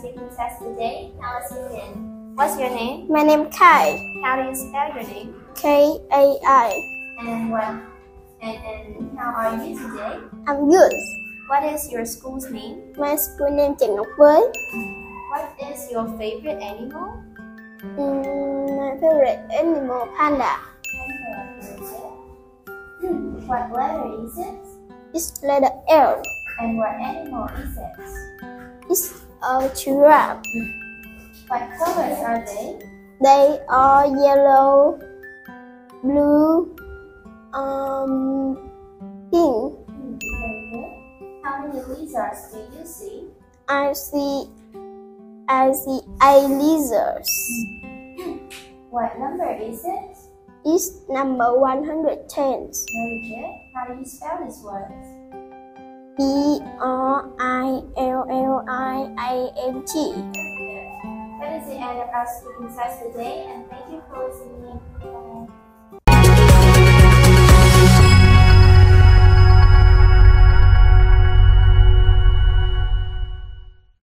speaking test today. Now let's begin. What's your name? My name is Kai. How do you spell your name? K-A-I. And how are you today? I'm good. What is your school's name? My school name is Ngọc Với. What is your favorite animal? My favorite animal panda. What letter is it? It's letter L. And what animal is it? It's a giraffe. What colors are they? They are yellow, blue, pink. Very good. How many lizards do you see? I see 8 lizards. What number is it? It's number 110. Very good. How do you spell these words? B-R-I-L-L-I-A-N-G. That is the end of our speaking test today, and thank you for listening.